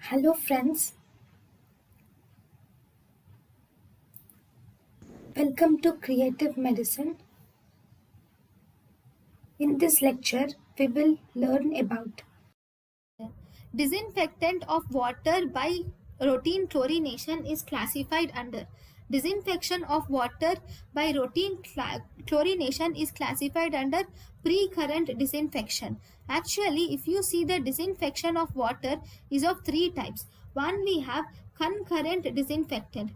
Hello friends, welcome to Creative Medicine. In this lecture, we will learn about Disinfectant of water by routine chlorination is classified under. Disinfection of water by routine chlorination is classified under pre-current disinfection. Actually, if you see, the disinfection of water is of three types. One, we have concurrent disinfectant.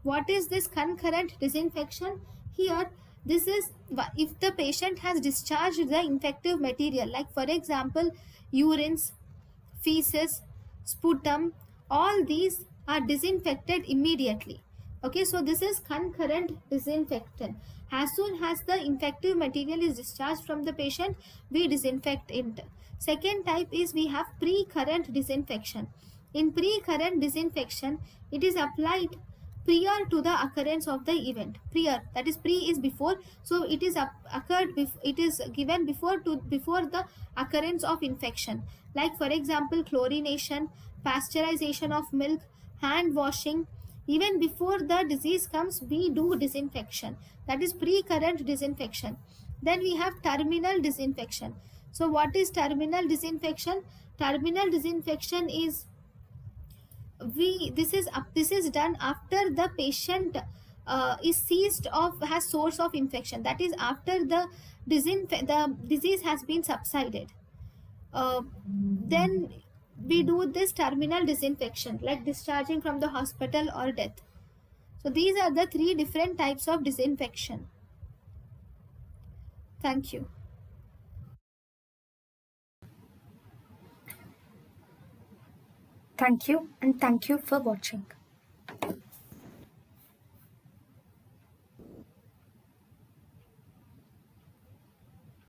What is this concurrent disinfection? Here, this is if the patient has discharged the infective material, like for example urines, feces, sputum, all these are disinfected immediately. Okay, so this is concurrent disinfectant. As soon as the infective material is discharged from the patient, we disinfect it. Second type is we have pre-current disinfection. In pre-current disinfection, it is applied prior to the occurrence of the event. Prior, that is, pre is before, so it is it is given before the occurrence of infection. Like for example chlorination, pasteurization of milk, hand washing. Even before the disease comes, we do disinfection. That is pre-current disinfection. Then we have terminal disinfection. So what is terminal disinfection? Terminal disinfection is this is done after the patient is ceased of has source of infection. That is, after the disease has been subsided. Then we do this terminal disinfection, like discharging from the hospital or death. So these are the three different types of disinfection. Thank you. thank you and thank you for watching.